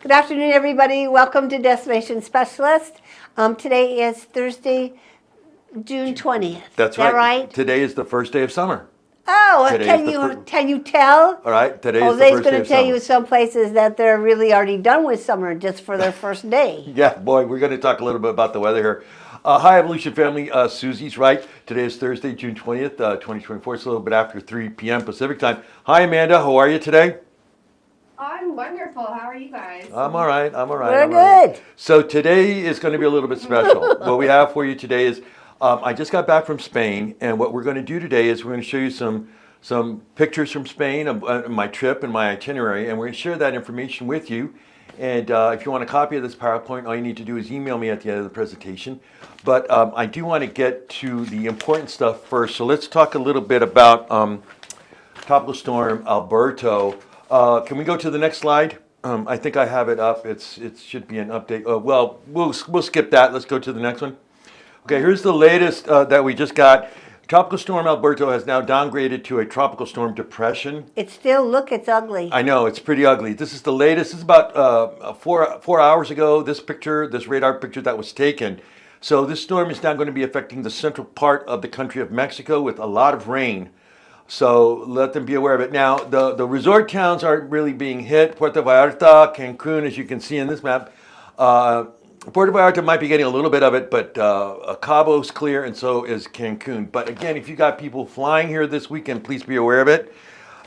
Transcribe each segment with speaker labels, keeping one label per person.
Speaker 1: Good afternoon, everybody. Welcome to Destination Specialist. Today is Thursday, June 20th.
Speaker 2: That's
Speaker 1: Is that
Speaker 2: right. Today is the first day of summer.
Speaker 1: Oh,
Speaker 2: Today
Speaker 1: can you tell?
Speaker 2: All right, today is the
Speaker 1: Jose's
Speaker 2: first day
Speaker 1: going to
Speaker 2: of
Speaker 1: tell
Speaker 2: summer.
Speaker 1: you some places that they're really already done with summer just for their first day.
Speaker 2: Yeah, boy, we're going to talk a little bit about the weather here. Hi, Evolution family. Susie's right. Today is Thursday, June 20th, 2024. It's a little bit after 3 p.m. Pacific time. Hi, Amanda. How are you today?
Speaker 3: I'm wonderful. How are you guys?
Speaker 2: I'm all right.
Speaker 1: We're
Speaker 2: I'm all right.
Speaker 1: good.
Speaker 2: So today is going to be a little bit special. What we have for you today is I just got back from Spain, and what we're going to do today is we're going to show you some pictures from Spain of my trip and my itinerary, and we're going to share that information with you. And if you want a copy of this PowerPoint, all you need to do is email me at the end of the presentation. But I do want to get to the important stuff first. So let's talk a little bit about Tropical Storm Alberto. Can we go to the next slide? I think I have it up. It should be an update. Well, we'll skip that. Let's go to the next one. Okay, here's the latest that we just got. Tropical Storm Alberto has now downgraded to a tropical storm depression.
Speaker 1: It's ugly.
Speaker 2: I know, it's pretty ugly. This is the latest. This is about 4 hours ago, this radar picture that was taken. So this storm is now going to be affecting the central part of the country of Mexico with a lot of rain. So let them be aware of it. Now, the resort towns aren't really being hit. Puerto Vallarta, Cancun, as you can see in this map. Puerto Vallarta might be getting a little bit of it, but Cabo's clear, and so is Cancun. But again, if you got people flying here this weekend, please be aware of it.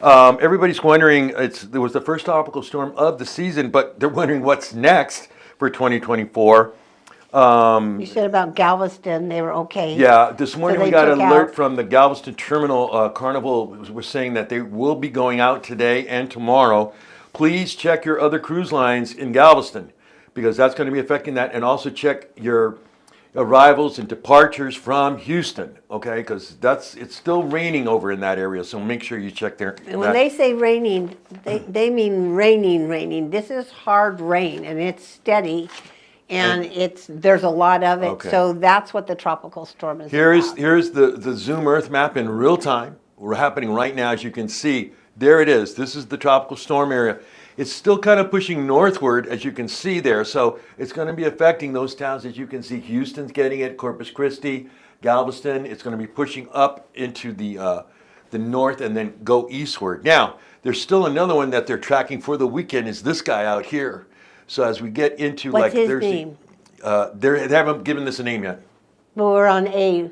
Speaker 2: Everybody's wondering, there was the first tropical storm of the season, but they're wondering what's next for 2024.
Speaker 1: You said about Galveston, they were okay.
Speaker 2: Yeah, this morning
Speaker 1: So
Speaker 2: we got
Speaker 1: they
Speaker 2: an
Speaker 1: took
Speaker 2: alert
Speaker 1: out-
Speaker 2: from the Galveston Terminal Carnival. Was saying that they will be going out today and tomorrow. Please check your other cruise lines in Galveston, because that's going to be affecting that, and also check your arrivals and departures from Houston, okay? Because it's still raining over in that area, so make sure you check there.
Speaker 1: And when they say raining, they mean raining. This is hard rain, and it's steady, and there's a lot of it.
Speaker 2: Okay.
Speaker 1: So that's what the tropical storm is
Speaker 2: Here's
Speaker 1: about.
Speaker 2: the Zoom Earth map in real time. We're happening right now, as you can see. There it is. This is the tropical storm area. It's still kind of pushing northward, as you can see there. So it's going to be affecting those towns, as you can see. Houston's getting it, Corpus Christi, Galveston. It's going to be pushing up into the north and then go eastward. Now, there's still another one that they're tracking for the weekend. Is this guy out here? So as we get into
Speaker 1: What's his
Speaker 2: Thursday,
Speaker 1: name?
Speaker 2: they haven't given this a name yet.
Speaker 1: Well, we're on A.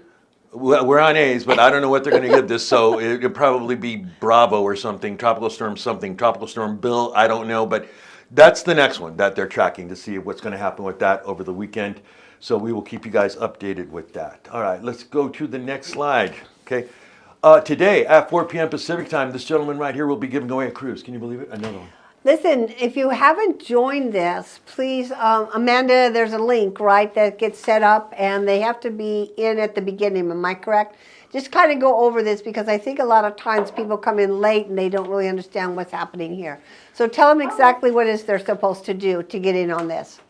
Speaker 2: We're on A's, but I don't know what they're going to give this. So it'll probably be Bravo or something, Tropical Storm Bill. I don't know, but that's the next one that they're tracking to see what's going to happen with that over the weekend. So we will keep you guys updated with that. All right, let's go to the next slide. Okay. Today at 4 p.m. Pacific time, this gentleman right here will be giving away a cruise. Can you believe it? Another one.
Speaker 1: Listen, if you haven't joined this, please, Amanda, there's a link, right, that gets set up, and they have to be in at the beginning. Am I correct? Just kind of go over this, because I think a lot of times people come in late and they don't really understand what's happening here. So tell them exactly what it is they're supposed to do to get in on this.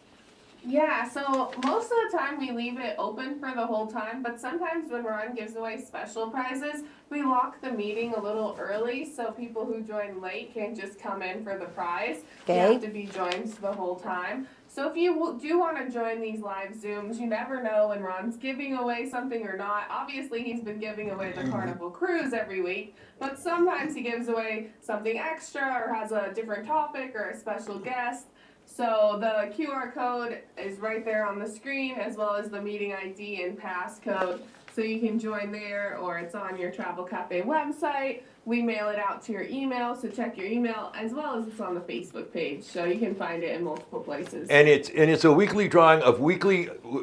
Speaker 3: Yeah, so most of the time we leave it open for the whole time, but sometimes when Ron gives away special prizes, we lock the meeting a little early so people who join late can't just come in for the prize.
Speaker 1: Okay.
Speaker 3: You have to be joined the whole time. So if you do want to join these live Zooms, you never know when Ron's giving away something or not. Obviously, he's been giving away the Carnival Cruise every week, but sometimes he gives away something extra or has a different topic or a special guest. So the QR code is right there on the screen, as well as the meeting ID and passcode. So you can join there, or it's on your Travel Cafe website. We mail it out to your email, so check your email, as well as it's on the Facebook page. So you can find it in multiple places.
Speaker 2: And it's a weekly drawing of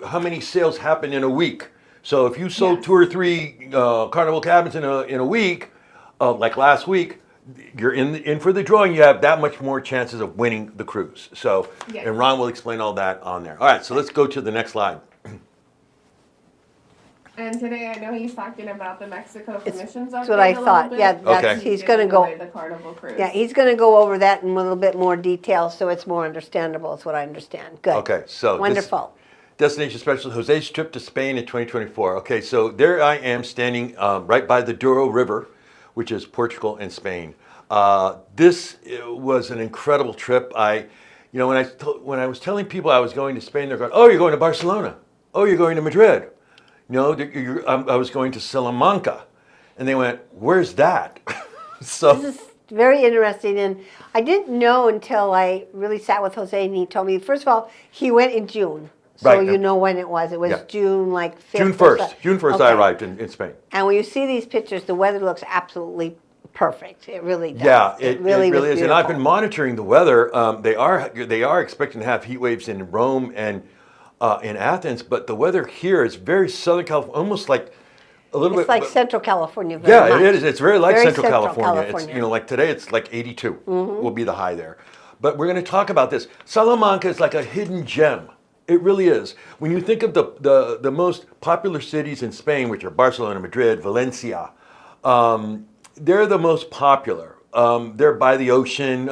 Speaker 2: how many sales happen in a week. So if you sold 2 or 3 Carnival cabins in a week, like last week, you're in for the drawing. You have that much more chances of winning the cruise. So,
Speaker 3: Yes.
Speaker 2: And Ron will explain all that on there. All right, so let's go to the next slide.
Speaker 3: And today I know he's talking about the Mexico commissions.
Speaker 1: That's what I thought. Yeah,
Speaker 2: Okay.
Speaker 1: he's going to go.
Speaker 3: The Carnival Cruise.
Speaker 1: Yeah, he's going to go over that in a little bit more detail, so it's more understandable. Is what I understand. Good.
Speaker 2: Okay, so
Speaker 1: Wonderful.
Speaker 2: Destination Specialist Jose's trip to Spain in 2024. Okay, so there I am standing right by the Douro River, which is Portugal and Spain. This was an incredible trip. You know, when I was telling people I was going to Spain, they're going, "Oh, you're going to Barcelona. Oh, you're going to Madrid. No, I was going to Salamanca," and they went, "Where's that?" So
Speaker 1: This is very interesting, and I didn't know until I really sat with Jose and he told me. First of all, he went in June, so
Speaker 2: Right.
Speaker 1: you know when it was. It was
Speaker 2: Yeah.
Speaker 1: June, like 5th
Speaker 2: June
Speaker 1: or
Speaker 2: 1st.
Speaker 1: so.
Speaker 2: June 1st, I
Speaker 1: Okay.
Speaker 2: arrived in Spain.
Speaker 1: And when you see these pictures, the weather looks absolutely perfect. It really does.
Speaker 2: Yeah, it really
Speaker 1: was
Speaker 2: is. And I've been
Speaker 1: beautiful.
Speaker 2: monitoring the weather. They are expecting to have heat waves in Rome and in Athens, but the weather here is very Southern California, almost like a little
Speaker 1: It's
Speaker 2: bit.
Speaker 1: like Central California. Very
Speaker 2: Yeah,
Speaker 1: much.
Speaker 2: it is. It's very like
Speaker 1: Very
Speaker 2: Central California. It's,
Speaker 1: California.
Speaker 2: you know, like today it's like 82 will be the high there. But we're going to talk about this. Salamanca is like a hidden gem. It really is. When you think of the most popular cities in Spain, which are Barcelona, Madrid, Valencia, they're the most popular. They're by the ocean.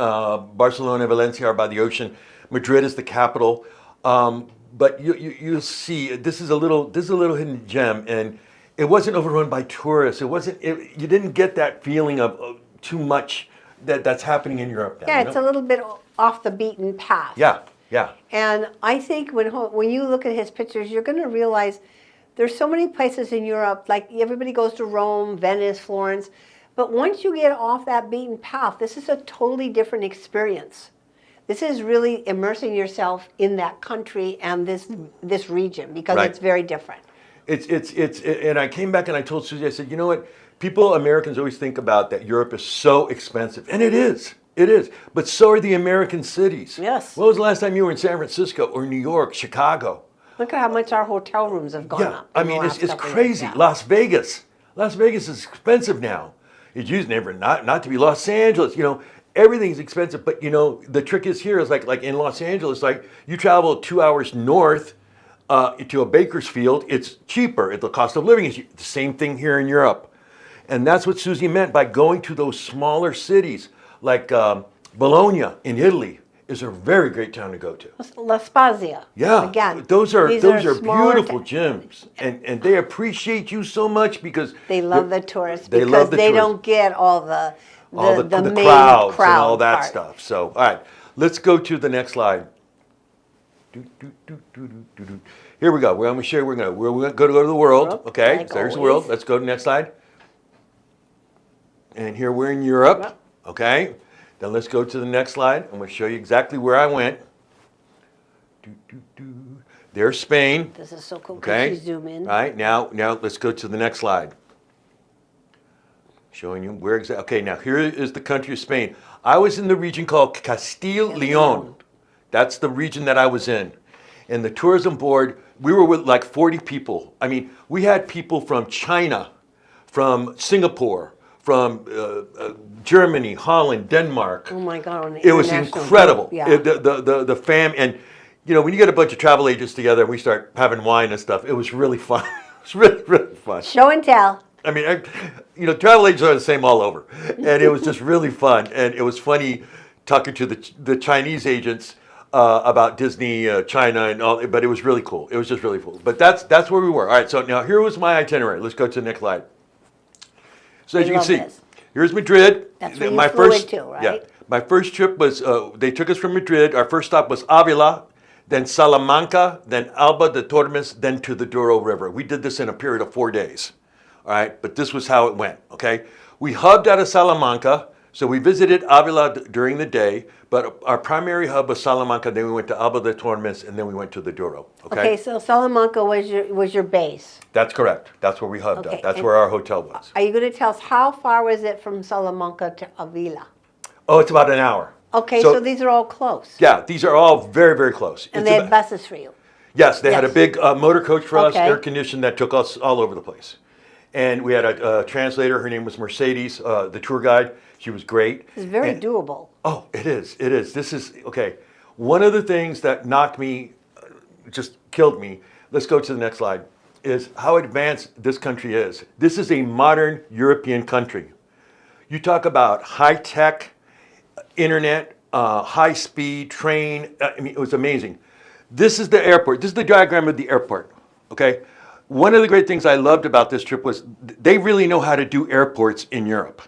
Speaker 2: Barcelona, Valencia are by the ocean. Madrid is the capital. But you see, this is a little hidden gem, and it wasn't overrun by tourists. You didn't get that feeling of too much that's happening in Europe now.
Speaker 1: Yeah,
Speaker 2: you
Speaker 1: it's
Speaker 2: know?
Speaker 1: a little bit off the beaten path.
Speaker 2: Yeah, yeah.
Speaker 1: And I think when you look at his pictures, you're going to realize there's so many places in Europe, like everybody goes to Rome, Venice, Florence, but once you get off that beaten path, this is a totally different experience. This is really immersing yourself in that country and this region because
Speaker 2: Right.
Speaker 1: it's very different.
Speaker 2: And I came back and I told Susie, I said, you know what? Americans always think about that Europe is so expensive. And it is. It is. But so are the American cities.
Speaker 1: Yes.
Speaker 2: When was the last time you were in San Francisco or New York, Chicago?
Speaker 1: Look at how much our hotel rooms have gone
Speaker 2: Yeah.
Speaker 1: up.
Speaker 2: I
Speaker 1: in the
Speaker 2: mean,
Speaker 1: last
Speaker 2: it's
Speaker 1: couple of
Speaker 2: crazy.
Speaker 1: years. Yeah.
Speaker 2: Las Vegas. Las Vegas is expensive now. It used never not to be Los Angeles. You know, everything's expensive. But, you know, the trick is here is like in Los Angeles, like you travel 2 hours north to a Bakersfield, it's cheaper. The cost of living is the same thing here in Europe. And that's what Susie meant by going to those smaller cities, like Bologna in Italy is a very great town to go to.
Speaker 1: La Spezia.
Speaker 2: Yeah,
Speaker 1: Again,
Speaker 2: those are
Speaker 1: these smaller
Speaker 2: beautiful gyms, and they appreciate you so much because
Speaker 1: They love the tourists
Speaker 2: They
Speaker 1: because
Speaker 2: love the
Speaker 1: they
Speaker 2: tourists.
Speaker 1: don't get all the main
Speaker 2: crowds
Speaker 1: crowd
Speaker 2: and all that
Speaker 1: part.
Speaker 2: stuff. So, all right, let's go to the next slide. Here we go. We're going to show you. We're going to go to the world.
Speaker 1: Europe,
Speaker 2: Okay,
Speaker 1: like
Speaker 2: so there's the
Speaker 1: always.
Speaker 2: world. Let's go to the next slide. And here we're in Europe.
Speaker 1: Yep.
Speaker 2: Okay, then let's go to the next slide. I'm going to show you exactly where I went. There's Spain.
Speaker 1: This is so cool.
Speaker 2: Okay.
Speaker 1: Could you zoom in?
Speaker 2: Right, now let's go to the next slide. Showing you where exactly. Okay, now here is the country of Spain. I was in the region called Castile-Leon. That's the region that I was in. And the tourism board, we were with like 40 people. I mean, we had people from China, from Singapore, from Germany, Holland, Denmark.
Speaker 1: Oh my God! On the
Speaker 2: It was
Speaker 1: international
Speaker 2: incredible.
Speaker 1: group, Yeah.
Speaker 2: The fam, and you know, when you get a bunch of travel agents together and we start having wine and stuff, it was really fun. It was really, really fun.
Speaker 1: Show and tell.
Speaker 2: I mean, you know, travel agents are the same all over, and it was just really fun. And it was funny talking to the Chinese agents about Disney, China, and all. But it was really cool. It was just really cool. But that's where we were. All right. So now here was my itinerary. Let's go to the next slide. So as
Speaker 1: I
Speaker 2: you can
Speaker 1: love
Speaker 2: see,
Speaker 1: this.
Speaker 2: here's Madrid.
Speaker 1: That's where you
Speaker 2: my
Speaker 1: flew
Speaker 2: first,
Speaker 1: into, right?
Speaker 2: Yeah. My first trip was they took us from Madrid. Our first stop was Avila, then Salamanca, then Alba de Tormes, then to the Douro River. We did this in a period of 4 days. All right, but this was how it went, okay? We hubbed out of Salamanca, so we visited Avila during the day, but our primary hub was Salamanca, then we went to Alba de Tormes, and then we went to the Douro, okay?
Speaker 1: Okay, so Salamanca was your base.
Speaker 2: That's correct. That's where we hubbed
Speaker 1: Okay,
Speaker 2: out. That's
Speaker 1: and-
Speaker 2: where our hotel was.
Speaker 1: Are you going to tell us how far was it from Salamanca to Avila?
Speaker 2: Oh, it's about an hour.
Speaker 1: Okay, so these are all close.
Speaker 2: Yeah, these are all very, very close.
Speaker 1: And
Speaker 2: It's
Speaker 1: they
Speaker 2: about-
Speaker 1: had buses for you.
Speaker 2: Yes, they had a
Speaker 1: Yes.
Speaker 2: big motor coach for us,
Speaker 1: Okay.
Speaker 2: air conditioned, that took us all over the place. And we had a translator. Her name was Mercedes, the tour guide. She was great.
Speaker 1: It's very
Speaker 2: And-
Speaker 1: doable.
Speaker 2: Oh, it is. It is. This is, okay. One of the things that knocked me, just killed me, let's go to the next slide, is how advanced this country is. This is a modern European country. You talk about high-tech internet, high-speed train. I mean, it was amazing. This is the airport. This is the diagram of the airport, okay? One of the great things I loved about this trip was they really know how to do airports in Europe.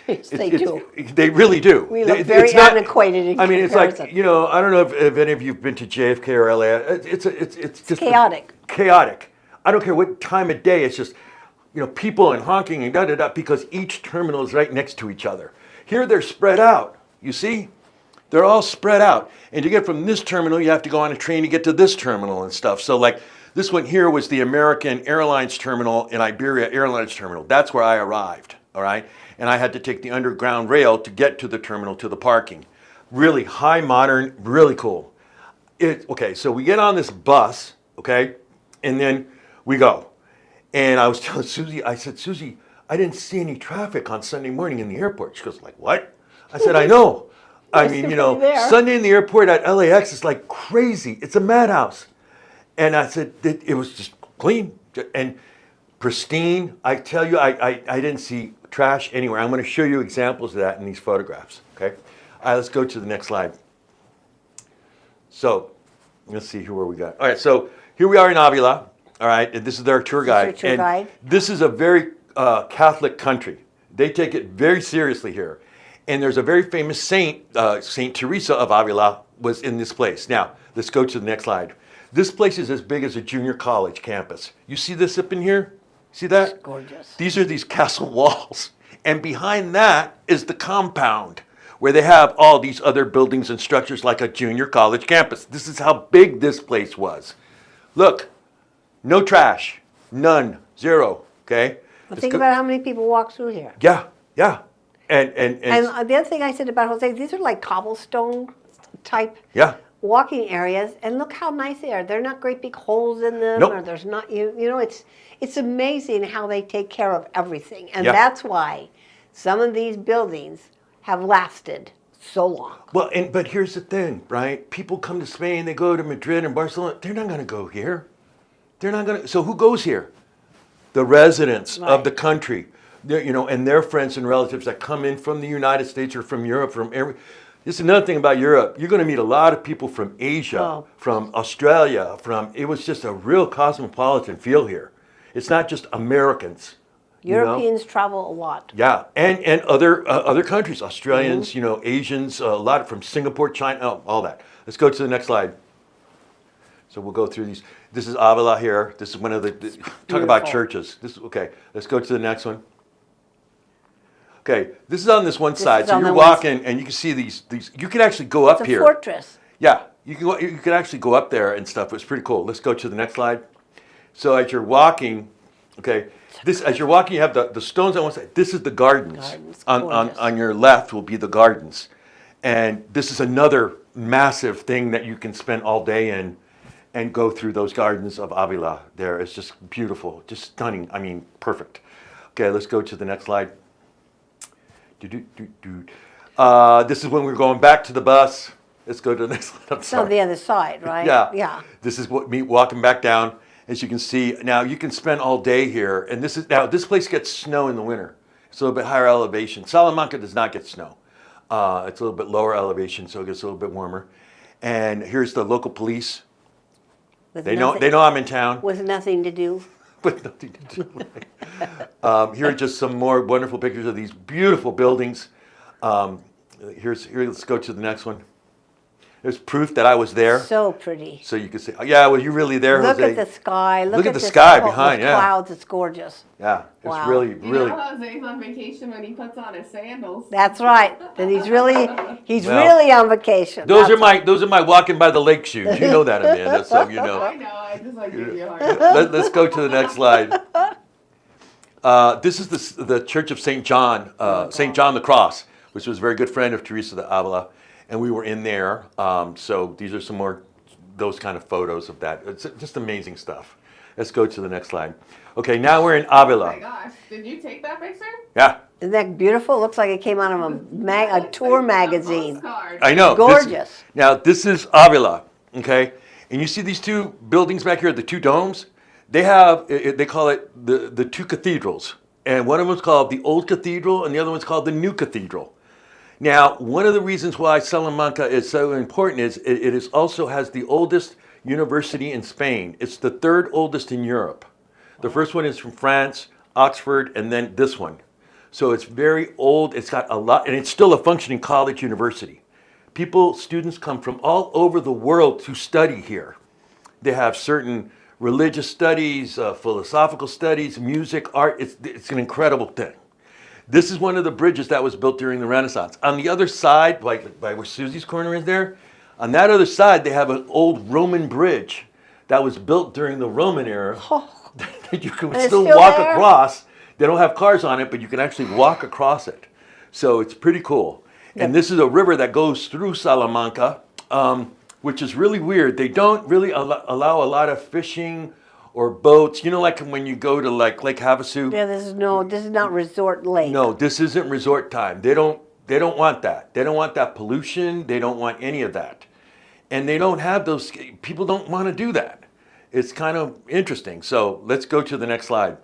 Speaker 1: Yes, they do.
Speaker 2: They really do.
Speaker 1: We look
Speaker 2: They-
Speaker 1: very
Speaker 2: it's not-
Speaker 1: antiquated in
Speaker 2: I mean, it's
Speaker 1: comparison.
Speaker 2: like, I don't know if any of you've been to JFK or LA. It's just
Speaker 1: chaotic.
Speaker 2: Chaotic. I don't care what time of day. It's just, people and honking and da-da-da, because each terminal is right next to each other. Here they're spread out. You see? They're all spread out. And to get from this terminal, you have to go on a train to get to this terminal and stuff. So like this one here was the American Airlines terminal and Iberia Airlines terminal. That's where I arrived, all right? And I had to take the underground rail to get to the terminal, to the parking. Really high modern, really cool. Okay, so we get on this bus, okay? And then we go. And I was telling Susie, I said, Susie, I didn't see any traffic on Sunday morning in the airport. She goes like, what? I said, I know. I mean,
Speaker 1: there.
Speaker 2: Sunday in the airport at LAX is like crazy. It's a madhouse. And I said, it was just clean and pristine. I tell you, I didn't see trash anywhere. I'm going to show you examples of that in these photographs, okay? All right, let's go to the next slide. So, let's see where we got. All right, so here we are in Avila, all right? And this is our tour guide.
Speaker 1: your tour
Speaker 2: and
Speaker 1: guide.
Speaker 2: This is a very Catholic country. They take it very seriously here. And there's a very famous saint, Saint Teresa of Avila, was in this place. Now, let's go to the next slide. This place is as big as a junior college campus. You see this up in here? See that?
Speaker 1: It's gorgeous.
Speaker 2: These are these castle walls. And behind that is the compound where they have all these other buildings and structures like a junior college campus. This is how big this place was. Look, no trash, none, zero, okay?
Speaker 1: Well, think about how many people walk through here.
Speaker 2: Yeah, yeah. And
Speaker 1: And the other thing I said about Jose, these are like cobblestone type
Speaker 2: yeah.
Speaker 1: walking areas, and look how nice they are. They're not great big holes in them,
Speaker 2: Nope.
Speaker 1: or there's not it's amazing how they take care of everything, and
Speaker 2: Yeah.
Speaker 1: that's why some of these buildings have lasted so long.
Speaker 2: Well, but here's the thing, right? People come to Spain, they go to Madrid and Barcelona. They're not going to go here. They're not going to. So who goes here? The residents of
Speaker 1: Right.
Speaker 2: the country, and their friends and relatives that come in from the United States or from Europe, This is another thing about Europe. You're going to meet a lot of people from Asia,
Speaker 1: Oh.
Speaker 2: from Australia, it was just a real cosmopolitan feel here. It's not just Americans. you know?
Speaker 1: Europeans travel a lot.
Speaker 2: Yeah, and other countries, Australians, Asians, a lot from Singapore, China, all that. Let's go to the next slide. So we'll go through these. This is Avila here. This is one of talk about
Speaker 1: beautiful.
Speaker 2: churches. Okay. Let's go to the next one. Okay, this is on this one side.
Speaker 1: is
Speaker 2: So
Speaker 1: on
Speaker 2: you're
Speaker 1: the one
Speaker 2: walking, and you can see these. You can actually go up
Speaker 1: It's a
Speaker 2: here.
Speaker 1: fortress.
Speaker 2: Yeah, you can actually go up there and stuff. It's pretty cool. Let's go to the next slide. So as you're walking, okay, as you're walking, you have the stones on one side. This is the gardens.
Speaker 1: Gardens,
Speaker 2: On
Speaker 1: gorgeous.
Speaker 2: your left will be the gardens, and this is another massive thing that you can spend all day in, and go through those gardens of Avila. There, it's just beautiful, just stunning. I mean, perfect. Okay, let's go to the next slide. This is when we're going back to the bus. Let's go to the next slide. I'm
Speaker 1: It's
Speaker 2: sorry.
Speaker 1: on the other side, right?
Speaker 2: Yeah.
Speaker 1: Yeah.
Speaker 2: This is me walking back down. As you can see, now you can spend all day here. And this place gets snow in the winter. It's a little bit higher elevation. Salamanca does not get snow. It's a little bit lower elevation, so it gets a little bit warmer. And here's the local police.
Speaker 1: With
Speaker 2: They know
Speaker 1: nothing-
Speaker 2: I'm in town,
Speaker 1: With nothing to do.
Speaker 2: but nothing to do. Here are just some more wonderful pictures of these beautiful buildings. Let's go to the next one. There's proof that I was there.
Speaker 1: So pretty.
Speaker 2: So you can say, oh, yeah, were you really there,
Speaker 1: Look
Speaker 2: Jose?
Speaker 1: at the sky.
Speaker 2: Look at the
Speaker 1: this
Speaker 2: sky
Speaker 1: cloud-
Speaker 2: behind,
Speaker 1: those
Speaker 2: yeah.
Speaker 1: clouds. It's gorgeous.
Speaker 2: Yeah, it's
Speaker 1: Wow.
Speaker 2: really,
Speaker 3: You
Speaker 2: really.
Speaker 3: know Jose's on vacation when he puts on his sandals.
Speaker 1: That's right. Then he's really
Speaker 2: Well,
Speaker 1: really on vacation.
Speaker 2: Those
Speaker 1: That's
Speaker 2: are my walking by the lake shoes. You know that, Amanda. So you
Speaker 3: I
Speaker 2: know.
Speaker 3: know, I just like give you a hard time.
Speaker 2: Let's go to the next slide. This is the Church of Saint John, Saint John the Cross, which was a very good friend of Teresa de Avila, and we were in there. So these are some more those kind of photos of that. It's just amazing stuff. Let's go to the next slide. Okay, now we're in
Speaker 3: Oh my
Speaker 2: Avila.
Speaker 3: gosh, did you take that picture?
Speaker 2: Yeah,
Speaker 1: Isn't that beautiful? Looks like it came out of a tour
Speaker 3: Like a
Speaker 1: magazine.
Speaker 3: postcard.
Speaker 2: I know.
Speaker 1: Gorgeous.
Speaker 2: This is Avila, okay? And you see these two buildings back here, the two domes? They call it the two cathedrals. And one of them is called the Old Cathedral, and the other one's called the New Cathedral. Now, one of the reasons why Salamanca is so important is it also has the oldest university in Spain. It's the third oldest in Europe. The first one is from France, Oxford, and then this one. So it's very old. It's got a lot, and it's still a functioning college university. Students come from all over the world to study here. They have certain religious studies, philosophical studies, music, art. It's an incredible thing. This is one of the bridges that was built during the Renaissance. On the other side, like by where Susie's corner is there, on that other side, they have an old Roman bridge that was built during the Roman era that you can still walk across. They don't have cars on it, but you can actually walk across it. So it's pretty cool. And this is a river that goes through Salamanca, which is really weird. They don't really allow a lot of fishing or boats. You know, like when you go to like Lake Havasu.
Speaker 1: Yeah, this is not resort lake.
Speaker 2: No, this isn't resort time. They don't want that. They don't want that pollution. They don't want any of that. And they don't have those, people don't want to do that. It's kind of interesting. So let's go to the next slide.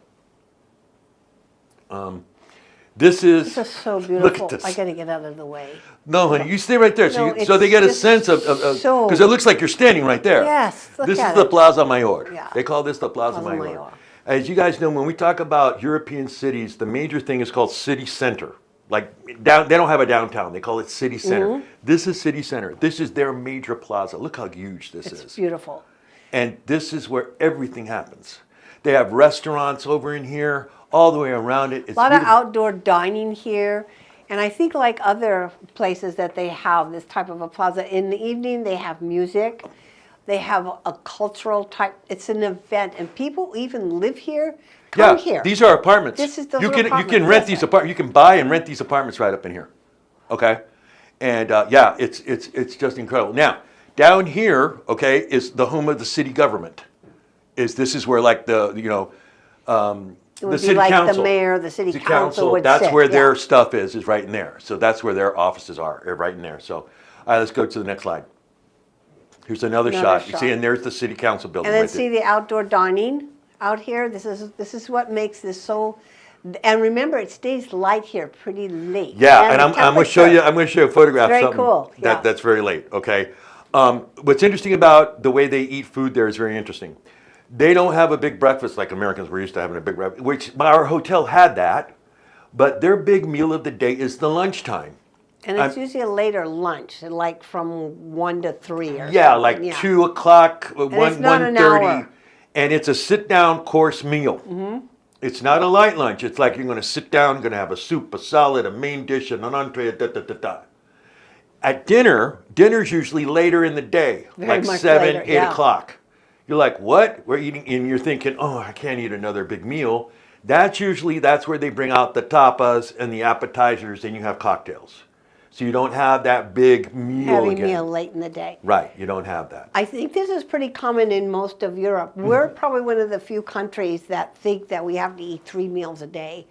Speaker 2: This is
Speaker 1: so beautiful.
Speaker 2: Look at this.
Speaker 1: I got to get out of the way.
Speaker 2: No, honey, you stay right there.
Speaker 1: No,
Speaker 2: So they get a
Speaker 1: it's
Speaker 2: sense of,
Speaker 1: so-
Speaker 2: because it looks like you're standing right there.
Speaker 1: Yes, look
Speaker 2: This
Speaker 1: at
Speaker 2: is the
Speaker 1: it.
Speaker 2: Plaza Mayor.
Speaker 1: Yeah.
Speaker 2: They call this the Plaza
Speaker 1: Plaza
Speaker 2: Mayor.
Speaker 1: Mayor.
Speaker 2: As you guys know, when we talk about European cities, the major thing is called city center. Like they don't have a downtown. They call it city center.
Speaker 1: Mm-hmm.
Speaker 2: This is city center. This is their major plaza. Look how huge this
Speaker 1: It's
Speaker 2: is.
Speaker 1: beautiful.
Speaker 2: And this is where everything happens. They have restaurants over in here, all the way around it. It's
Speaker 1: A lot of
Speaker 2: beautiful.
Speaker 1: outdoor dining here. And I think like other places that they have this type of a plaza, in the evening they have music. They have a cultural type, it's an event. And people even live here, come here.
Speaker 2: These are apartments.
Speaker 1: This is those
Speaker 2: you
Speaker 1: are
Speaker 2: can
Speaker 1: apartments,
Speaker 2: you can rent
Speaker 1: yes.
Speaker 2: these apartments. You can buy and rent these apartments right up in here. Okay, and yeah, it's just incredible. Now down here, okay, is the home of the city government. This is where like the
Speaker 1: It would
Speaker 2: the
Speaker 1: be
Speaker 2: city
Speaker 1: like
Speaker 2: council,
Speaker 1: the mayor, the city council would
Speaker 2: That's
Speaker 1: sit,
Speaker 2: where
Speaker 1: yeah.
Speaker 2: their stuff is right in there. So that's where their offices are, right in there. So all right, let's go to the next slide. Here's another shot. You see, and there's the city council building.
Speaker 1: And then
Speaker 2: right
Speaker 1: see
Speaker 2: there.
Speaker 1: the outdoor dining out here. This is what makes this so. And remember, it stays light here pretty late.
Speaker 2: Yeah, and
Speaker 1: the
Speaker 2: I'm going to show you.
Speaker 1: temperature.
Speaker 2: I'm going to show you a photograph.
Speaker 1: Very
Speaker 2: Something
Speaker 1: cool, yeah.
Speaker 2: That's very late. Okay. What's interesting about the way they eat food there is very interesting. They don't have a big breakfast like Americans were used to having a big breakfast, which our hotel had that, but their big meal of the day is the lunchtime.
Speaker 1: And it's usually a later lunch, like from 1 to 3 or
Speaker 2: Yeah,
Speaker 1: something.
Speaker 2: like
Speaker 1: Yeah.
Speaker 2: 2 o'clock,
Speaker 1: it's not an
Speaker 2: 1:30,
Speaker 1: hour.
Speaker 2: and it's a sit-down course meal. Mm-hmm. It's not a light lunch. It's like you're going to sit down, you're going to have a soup, a salad, a main dish, and an entree, da. At dinner's usually later in the day,
Speaker 1: Very
Speaker 2: like
Speaker 1: much
Speaker 2: 7,
Speaker 1: later,
Speaker 2: 8
Speaker 1: yeah.
Speaker 2: o'clock. You're like, what? We're eating, and you're thinking, oh, I can't eat another big meal. That's where they bring out the tapas and the appetizers, and you have cocktails. So you don't have that big meal
Speaker 1: Heavy
Speaker 2: again.
Speaker 1: meal late in the day.
Speaker 2: Right, you don't have that.
Speaker 1: I think this is pretty common in most of Europe.
Speaker 2: Mm-hmm.
Speaker 1: We're probably one of the few countries that think that we have to eat 3 meals a day.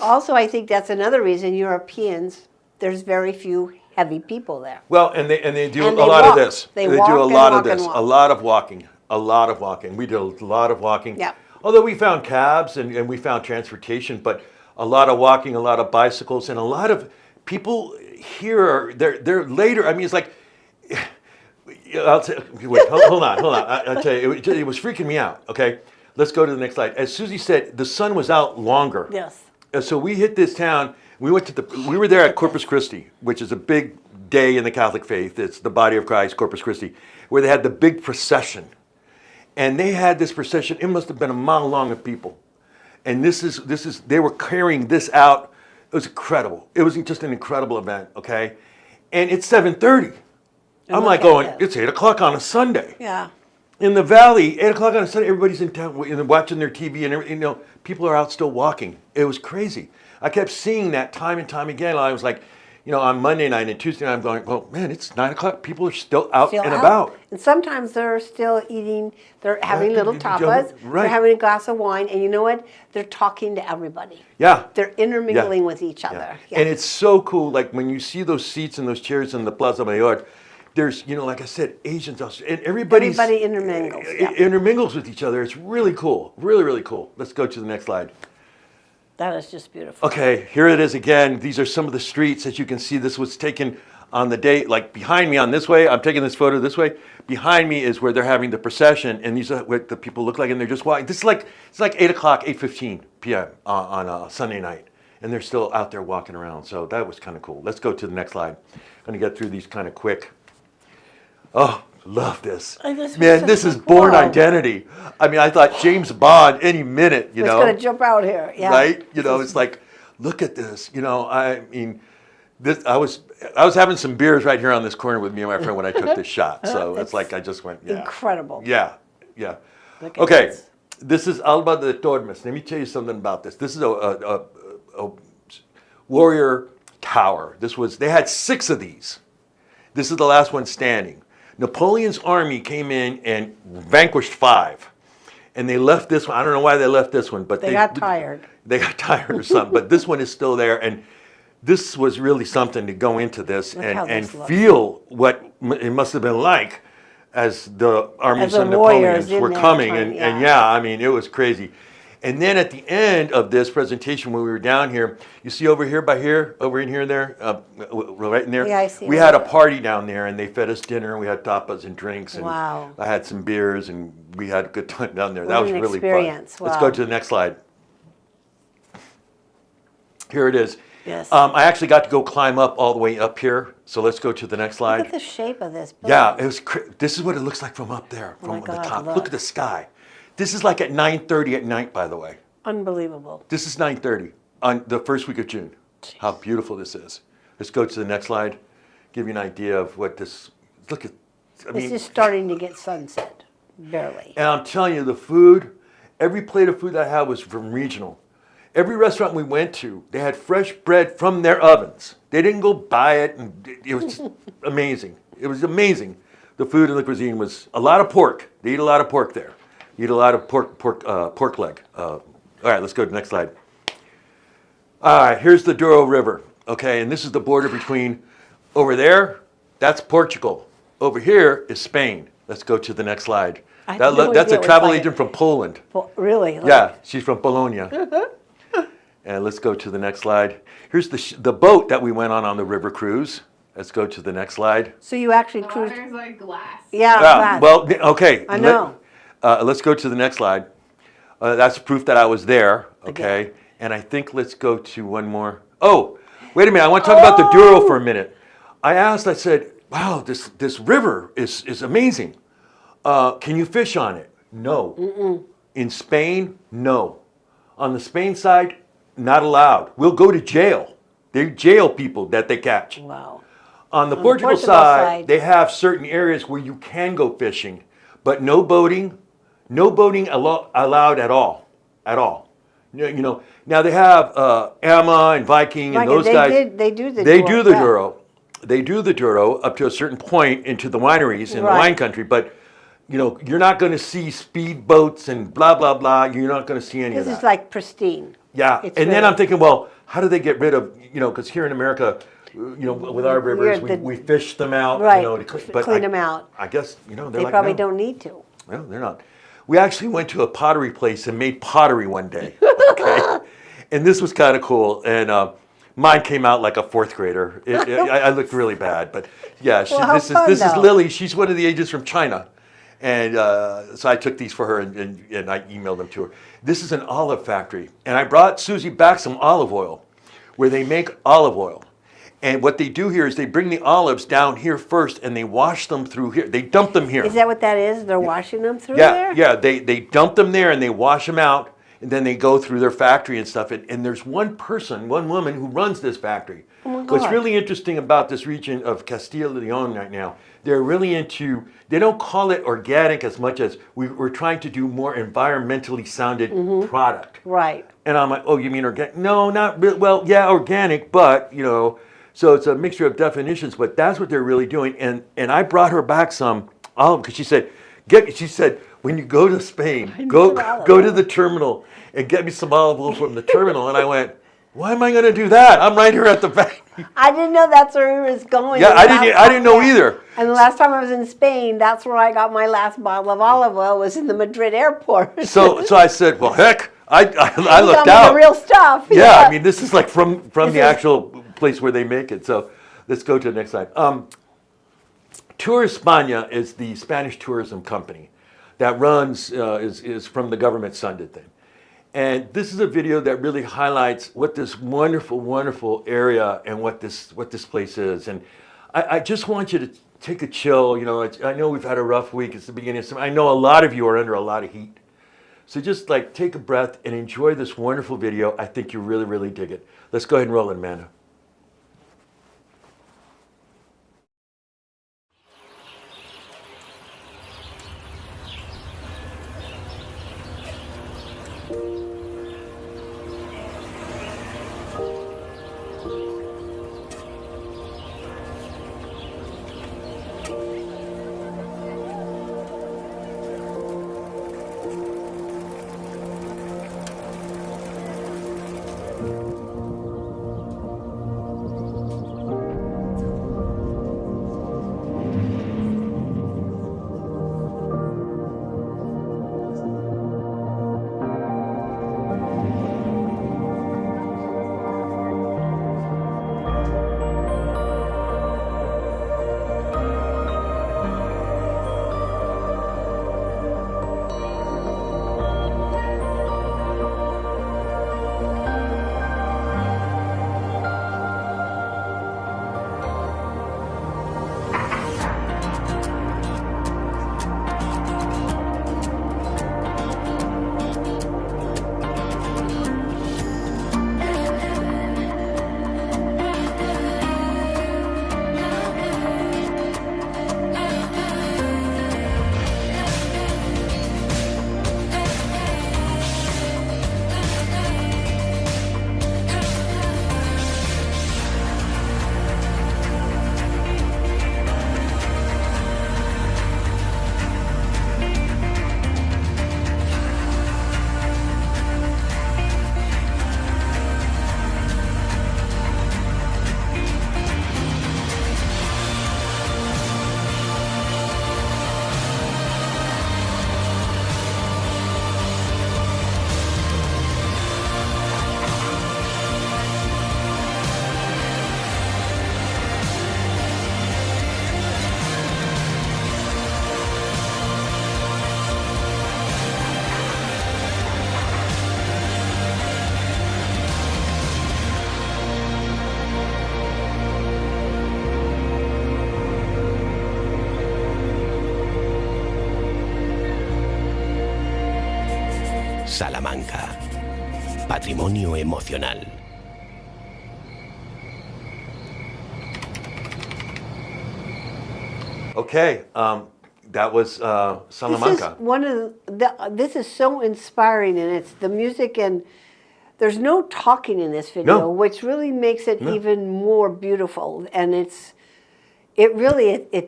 Speaker 1: Also, I think that's another reason Europeans, there's very few heavy people there.
Speaker 2: Well, and they do
Speaker 1: And
Speaker 2: a
Speaker 1: they
Speaker 2: lot
Speaker 1: walk.
Speaker 2: of this.
Speaker 1: They
Speaker 2: do
Speaker 1: walk
Speaker 2: a
Speaker 1: and
Speaker 2: lot of
Speaker 1: walk and
Speaker 2: this.
Speaker 1: walk.
Speaker 2: A lot of walking. A lot of walking. We did a lot of walking.
Speaker 1: Yeah.
Speaker 2: Although we found cabs and we found transportation, but a lot of walking, a lot of bicycles, and a lot of people here. They're later. I mean, it's like. Wait, hold on. I'll tell you, it was freaking me out. Okay, let's go to the next slide. As Susie said, the sun was out longer.
Speaker 1: Yes.
Speaker 2: So we hit this town. We were there at Corpus Christi, which is a big day in the Catholic faith. It's the body of Christ, Corpus Christi, where they had the big procession. And they had this procession. It must have been a mile long of people. And they were carrying this out. It was incredible. It was just an incredible event, okay? And it's 7:30. I'm
Speaker 1: look
Speaker 2: like
Speaker 1: at
Speaker 2: going,
Speaker 1: this.
Speaker 2: it's 8 o'clock on a Sunday.
Speaker 1: Yeah.
Speaker 2: In the valley, 8 o'clock on a Sunday, everybody's in town watching their TV and everything. People are out still walking. It was crazy. I kept seeing that time and time again. I was like, on Monday night and Tuesday night, I'm going, oh man, it's 9 o'clock. People are still out
Speaker 1: Still
Speaker 2: and
Speaker 1: out.
Speaker 2: about.
Speaker 1: And sometimes they're still eating, they're having little tapas,
Speaker 2: Right.
Speaker 1: they're having a glass of wine, and you know what? They're talking to everybody.
Speaker 2: Yeah.
Speaker 1: They're intermingling with each other. Yeah.
Speaker 2: And it's so cool. Like when you see those seats and those chairs in the Plaza Mayor, there's, like I said, Asians, and everybody
Speaker 1: intermingles. Yeah.
Speaker 2: intermingles with each other. It's really cool. Really, really cool. Let's go to the next slide.
Speaker 1: That is just beautiful.
Speaker 2: Okay, here it is again. These are some of the streets. As you can see, this was taken on the day, like behind me on this way, I'm taking this photo this way. Behind me is where they're having the procession, and these are what the people look like, and they're just walking. This is like it's like 8 o'clock, 8:15 p.m. On a Sunday night, and they're still out there walking around. So that was kind of cool. Let's go to the next slide. I'm gonna get through these kind of quick. Oh, love this.
Speaker 1: Oh, this was
Speaker 2: Man,
Speaker 1: such
Speaker 2: this
Speaker 1: a
Speaker 2: is Born
Speaker 1: cool.
Speaker 2: Identity. I mean, I thought James Bond any minute, you
Speaker 1: It's
Speaker 2: know.
Speaker 1: gonna jump out here. Yeah.
Speaker 2: Right? You know, it's like, look at this. You know, I mean, this. I was having some beers right here on this corner with me and my friend when I took this shot. So it's like I just went, yeah.
Speaker 1: Incredible.
Speaker 2: Yeah, yeah.
Speaker 1: Look at
Speaker 2: Okay,
Speaker 1: this.
Speaker 2: this is Alba de Tormes. Let me tell you something about this. This is a warrior tower. They had 6 of these. This is the last one standing. Napoleon's army came in and vanquished 5. And they left this one. I don't know why they left this one, but
Speaker 1: They got tired.
Speaker 2: They got tired or something. But this one is still there. And this was really something to go into this
Speaker 1: Look how
Speaker 2: and
Speaker 1: this looks.
Speaker 2: feel what it must have been like as the armies
Speaker 1: As the
Speaker 2: of
Speaker 1: warriors
Speaker 2: Napoleons
Speaker 1: in
Speaker 2: were
Speaker 1: there
Speaker 2: coming.
Speaker 1: trying-
Speaker 2: And yeah, I mean, it was crazy. And then at the end of this presentation, when we were down here, you see over here by here, over in here there, right in there?
Speaker 1: Yeah, I see
Speaker 2: We
Speaker 1: it.
Speaker 2: had a party down there, and they fed us dinner. We had tapas and drinks. And
Speaker 1: Wow.
Speaker 2: I had some beers, and we had a good time down there.
Speaker 1: What
Speaker 2: That was
Speaker 1: an
Speaker 2: really
Speaker 1: experience.
Speaker 2: fun. Let's
Speaker 1: Wow.
Speaker 2: go to the next slide. Here it is.
Speaker 1: Yes.
Speaker 2: I actually got to go climb up all the way up here. So let's go to the next slide.
Speaker 1: Look at the shape of this building.
Speaker 2: Yeah, it was. This is what it looks like from up there,
Speaker 1: Oh
Speaker 2: from
Speaker 1: my
Speaker 2: the
Speaker 1: God,
Speaker 2: top.
Speaker 1: look.
Speaker 2: Look at the sky. This is like at 9:30 at night, by the way.
Speaker 1: Unbelievable.
Speaker 2: This is 9:30 on the first week of June. How beautiful this is. Let's go to the next slide. Give you an idea of what this. Look at. I
Speaker 1: It's
Speaker 2: mean,
Speaker 1: just starting to get sunset. Barely.
Speaker 2: and I'm telling you, the food. Every plate of food that I had was from regional. Every restaurant we went to, they had fresh bread from their ovens. They didn't go buy it, and it was just amazing. It was amazing. The food and the cuisine was a lot of pork. They eat a lot of pork there. Eat a lot of pork leg. All right, let's go to the next slide. All right, here's the Douro River. Okay, and this is the border between over there. That's Portugal. Over here is Spain. Let's go to the next slide.
Speaker 1: I had no
Speaker 2: That's
Speaker 1: idea
Speaker 2: a
Speaker 1: it was
Speaker 2: travel
Speaker 1: like-
Speaker 2: agent from Poland.
Speaker 1: Well, really? Like-
Speaker 2: Yeah, she's from Bologna. And let's go to the next slide. Here's the boat that we went on the river cruise. Let's go to the next slide.
Speaker 1: So you actually
Speaker 3: The
Speaker 1: cruised?
Speaker 3: water's like glass.
Speaker 1: Yeah.
Speaker 2: Yeah,
Speaker 1: glad.
Speaker 2: well, okay.
Speaker 1: I know.
Speaker 2: Let's go to the next slide. That's proof that I was there. Okay.
Speaker 1: Again.
Speaker 2: And I think let's go to one more. Oh, wait a minute. I want to talk about the Douro for a minute. I said, wow, this river is amazing. Can you fish on it? No. In Spain, no. On the Spain side, not allowed. We'll go to jail. They jail people that they catch.
Speaker 1: Wow.
Speaker 2: On the
Speaker 1: On the
Speaker 2: Portugal
Speaker 1: Portugal
Speaker 2: side,
Speaker 1: side.
Speaker 2: they have certain areas where you can go fishing, but no boating allowed at all. You know, now they have Amma and Viking and
Speaker 1: Like,
Speaker 2: those
Speaker 1: they
Speaker 2: guys.
Speaker 1: they do the
Speaker 2: They
Speaker 1: Douro,
Speaker 2: do the
Speaker 1: yeah.
Speaker 2: Douro. They do the Douro up to a certain point into the wineries in
Speaker 1: Right.
Speaker 2: the wine country, but you know, you're not going to see speed boats and blah blah blah. You're not going to see any of
Speaker 1: This
Speaker 2: that.
Speaker 1: is like pristine.
Speaker 2: Yeah,
Speaker 1: It's
Speaker 2: and then
Speaker 1: really-
Speaker 2: I'm thinking, well, how do they get rid of, you know, because here in America, you know, with our rivers,
Speaker 1: the-
Speaker 2: we fish them out,
Speaker 1: Right,
Speaker 2: you know, to
Speaker 1: clean them out.
Speaker 2: I guess, you know, they're
Speaker 1: They
Speaker 2: like,
Speaker 1: probably
Speaker 2: no.
Speaker 1: don't need to.
Speaker 2: No, they're not. We actually went to a pottery place and made pottery one day, okay? And this was kind of cool, and mine came out like a 4th grader. I looked really bad, but yeah,
Speaker 1: Well, how
Speaker 2: this
Speaker 1: fun,
Speaker 2: is
Speaker 1: though.
Speaker 2: Lily. She's one of the agents from China. And so I took these for her and I emailed them to her. This is an olive factory. And I brought Susie back some olive oil where they make olive oil. And what they do here is they bring the olives down here first and they wash them through here. They dump them here.
Speaker 1: Is that what that is? They're washing them through
Speaker 2: Yeah,
Speaker 1: there?
Speaker 2: yeah. They dump them there and they wash them out. And then they go through their factory and stuff. And there's one woman who runs this factory.
Speaker 1: Oh my
Speaker 2: What's
Speaker 1: God.
Speaker 2: really interesting about this region of Castile and Leon right now, they're really into, they don't call it organic as much as we're trying to do more environmentally sounded product.
Speaker 1: Right.
Speaker 2: And I'm like, oh, you mean organic? No, not really. Well, yeah, organic, but, you know, so it's a mixture of definitions, but that's what they're really doing. And I brought her back some olive because she said, when you go to Spain, go to the terminal and get me some olive oil from the terminal. And I went, why am I going to do that? I'm right here at the bank.
Speaker 1: I didn't know that's where he was going.
Speaker 2: Yeah,
Speaker 1: The
Speaker 2: I
Speaker 1: last
Speaker 2: didn't know
Speaker 1: time-
Speaker 2: either.
Speaker 1: And the last time I was in Spain, that's where I got my last bottle of olive oil, was in the Madrid airport.
Speaker 2: So I said, well, heck, I
Speaker 1: You
Speaker 2: looked
Speaker 1: got me
Speaker 2: out.
Speaker 1: the real stuff.
Speaker 2: Yeah, I mean, this is like from
Speaker 1: This
Speaker 2: the
Speaker 1: is-
Speaker 2: actual place where they make it. So Let's go to the next slide. Tour España is the Spanish tourism company that runs, is from the government funded thing. And this is a video that really highlights what this wonderful, wonderful area and what this place is. And I just want you to take a chill. You know, I know we've had a rough week. It's the beginning of summer. I know a lot of you are under a lot of heat. So just like take a breath and enjoy this wonderful video. I think you really, really dig it. Let's go ahead and roll it, Amanda.
Speaker 4: Salamanca. Patrimonio emocional.
Speaker 2: Okay, that was Salamanca.
Speaker 1: This is so inspiring, and it's the music, and there's no talking in this video,
Speaker 2: No.
Speaker 1: which really makes it even more beautiful. And it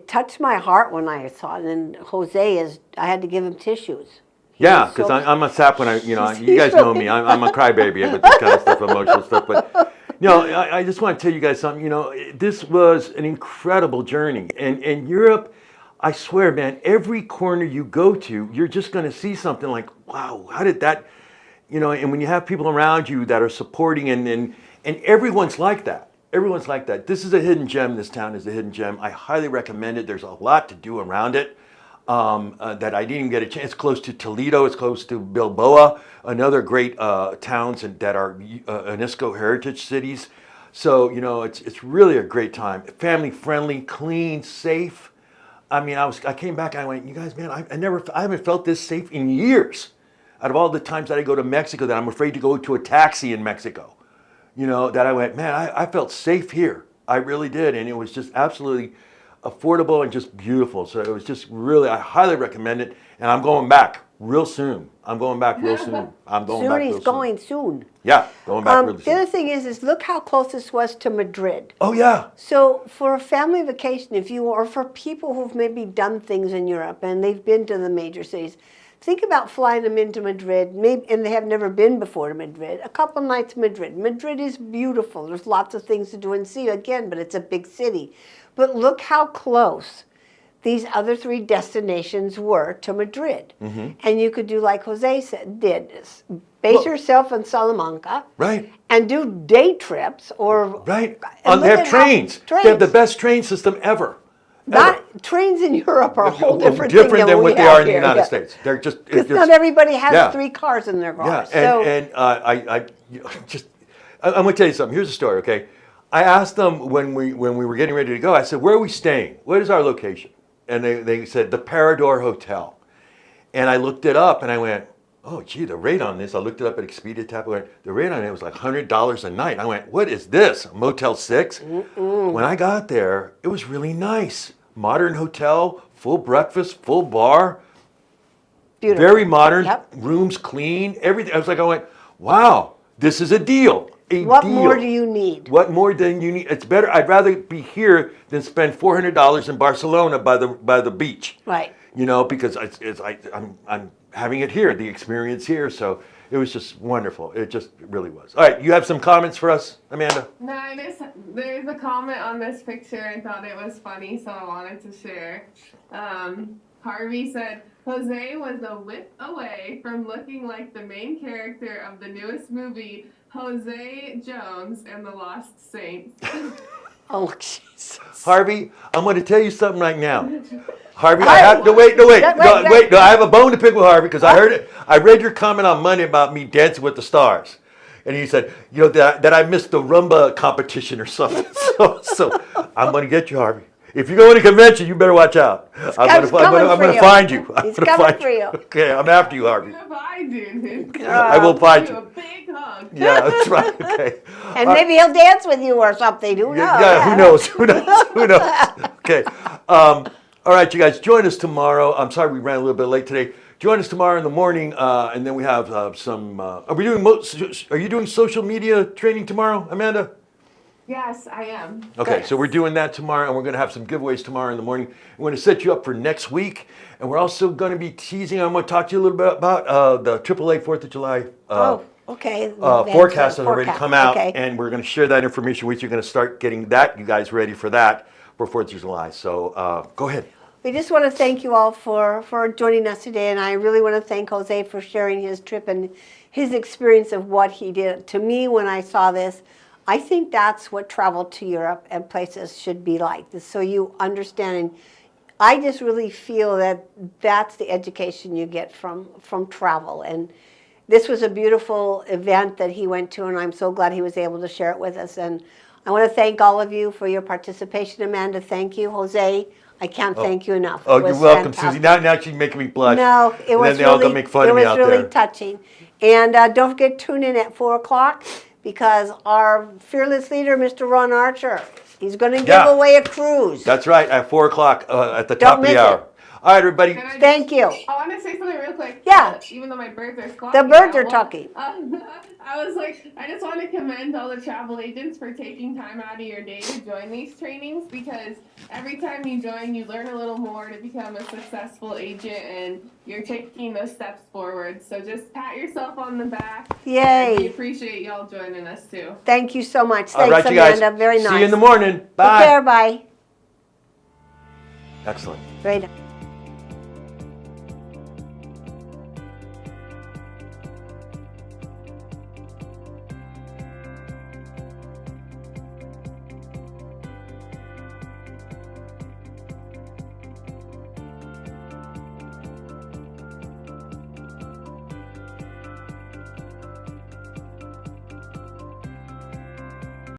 Speaker 1: touched my heart when I saw it. And I had to give him tissues.
Speaker 2: Yeah, because I'm a sap when you guys know me. I'm a crybaby with this kind of stuff, emotional stuff. But, I just want to tell you guys something. This was an incredible journey. And in Europe, I swear, man, every corner you go to, you're just going to see something like, wow, how did that, and when you have people around you that are supporting and everyone's like that. Everyone's like that. This is a hidden gem. This town is a hidden gem. I highly recommend it. There's a lot to do around it. That I didn't even get a chance. It's close to Toledo. It's close to Bilbao, another great towns that are UNESCO heritage cities. So it's really a great time. Family friendly, clean, safe. I mean, I came back and I went, you guys, man, I haven't felt this safe in years. Out of all the times that I go to Mexico, that I'm afraid to go to a taxi in Mexico, that I went, man, I felt safe here. I really did, and it was just absolutely affordable and just beautiful. So it was just really, I highly recommend it. And I'm going back real soon. I'm going back real soon. I'm going back real soon.
Speaker 1: He's going soon.
Speaker 2: Yeah, going back real soon.
Speaker 1: The other thing is look how close this was to Madrid.
Speaker 2: Oh, yeah.
Speaker 1: So for a family vacation, or for people who've maybe done things in Europe and they've been to the major cities, think about flying them into Madrid, and they have never been before to Madrid. A couple nights in Madrid. Madrid is beautiful. There's lots of things to do and see again, but it's a big city. But look how close these other 3 destinations were to Madrid. And you could do like Jose did, base yourself in Salamanca.
Speaker 2: Right.
Speaker 1: And do day trips or
Speaker 2: Right.
Speaker 1: and
Speaker 2: They
Speaker 1: look
Speaker 2: have
Speaker 1: at how-
Speaker 2: trains. They have the best train system ever.
Speaker 1: Not trains in Europe are a whole different thing
Speaker 2: than
Speaker 1: we
Speaker 2: what they
Speaker 1: have
Speaker 2: are in the
Speaker 1: here.
Speaker 2: United
Speaker 1: Yeah.
Speaker 2: States. They're just it's
Speaker 1: Because
Speaker 2: just
Speaker 1: not everybody has
Speaker 2: yeah.
Speaker 1: 3 cars in their
Speaker 2: Yeah,
Speaker 1: garage. So
Speaker 2: I'm going to tell you something. Here's a story, okay? I asked them when we were getting ready to go. I said, "Where are we staying? What is our location?" And they said the Parador Hotel. And I looked it up and I went, "Oh, gee, the rate on this." I looked it up at Expedia Tap. The rate on it was like $100 a night. I went, "What is this? Motel 6?" When I got there, it was really nice. Modern hotel, full breakfast, full bar.
Speaker 1: beautiful.
Speaker 2: Very modern,
Speaker 1: Yep.
Speaker 2: rooms clean, everything. I went, wow, this is a deal.
Speaker 1: What
Speaker 2: deal.
Speaker 1: more do you need?
Speaker 2: What more than you need? It's better. I'd rather be here than spend $400 in Barcelona by the beach.
Speaker 1: Right.
Speaker 2: You know, because I'm having it here, the experience here. So it was just wonderful. It just really was. All right, you have some comments for us, Amanda?
Speaker 3: No, there's a comment on this picture. I thought it was funny, so I wanted to share. Harvey said, Jose was a whip away from looking like the main character of the newest movie, Jose Jones and the Lost Saints.
Speaker 1: Oh, Jesus.
Speaker 2: Harvey, I'm going to tell you something right now. Harvey, I
Speaker 1: Harvey.
Speaker 2: have to wait. No,
Speaker 1: Wait.
Speaker 2: I have a bone to pick with Harvey because I heard it. I read your comment on Monday about me dancing with the stars, and he said, you know, that I missed the rumba competition or something. So I'm going to get you, Harvey. If you go to a convention, you better watch out. I'm going to find you.
Speaker 1: He's coming for you.
Speaker 2: Okay, I'm after you, Harvey.
Speaker 3: If I do,
Speaker 2: I will find
Speaker 3: give you a
Speaker 2: you.
Speaker 3: big hug.
Speaker 2: Yeah, that's right. Okay.
Speaker 1: And maybe he'll dance with you or something. Who knows?
Speaker 2: Yeah, who knows? Who knows? Okay. All right, you guys, join us tomorrow. I'm sorry we ran a little bit late today. Join us tomorrow in the morning, and then we have some. Are you doing social media training tomorrow, Amanda?
Speaker 3: Yes, I am.
Speaker 2: Okay,
Speaker 1: Good.
Speaker 2: so we're doing that tomorrow, and we're going to have some giveaways tomorrow in the morning. We're going to set you up for next week, and we're also going to be teasing. I'm going to talk to you a little bit about the AAA 4th of July
Speaker 1: Okay.
Speaker 2: forecast that already come out,
Speaker 1: Okay.
Speaker 2: and we're going to share that information with you. You're going to start getting that, you guys, ready for that for 4th of July. So go ahead.
Speaker 1: We just want to thank you all for joining us today, and I really want to thank Jose for sharing his trip and his experience of what he did. To me, when I saw this, I think that's what travel to Europe and places should be like. So you understand, and I just really feel that that's the education you get from travel. And this was a beautiful event that he went to, and I'm so glad he was able to share it with us. And I want to thank all of you for your participation. Amanda, thank you. Jose, I can't thank you enough.
Speaker 2: Oh,
Speaker 1: It was
Speaker 2: you're welcome,
Speaker 1: fantastic.
Speaker 2: Susie. Now she's making me blush.
Speaker 1: No, it was
Speaker 2: And then they all
Speaker 1: really,
Speaker 2: gonna make fun of me out
Speaker 1: it was really
Speaker 2: there.
Speaker 1: touching. And don't forget, tune in at 4 o'clock because our fearless leader, Mr. Ron Archer, he's going to give
Speaker 2: Yeah.
Speaker 1: away a cruise.
Speaker 2: That's right, at 4 o'clock at the
Speaker 1: Don't
Speaker 2: top of
Speaker 1: miss
Speaker 2: the hour.
Speaker 1: it.
Speaker 2: All right, everybody.
Speaker 3: Can I
Speaker 1: Thank you.
Speaker 3: I want to say something real quick.
Speaker 1: Yeah.
Speaker 3: Even though my birds are squawking.
Speaker 1: The birds
Speaker 3: now,
Speaker 1: are
Speaker 3: well,
Speaker 1: talking.
Speaker 3: I was like, I just want to commend all the travel agents for taking time out of your day to join these trainings because every time you join, you learn a little more to become a successful agent and you're taking those steps forward. So just pat yourself on the back.
Speaker 1: Yay.
Speaker 3: We appreciate y'all joining us too.
Speaker 1: Thank you so much.
Speaker 2: All
Speaker 1: Thanks,
Speaker 2: right, you guys.
Speaker 1: Amanda. Very nice.
Speaker 2: See you in the morning. Bye.
Speaker 1: Take care. Bye.
Speaker 2: Excellent.
Speaker 1: Very nice.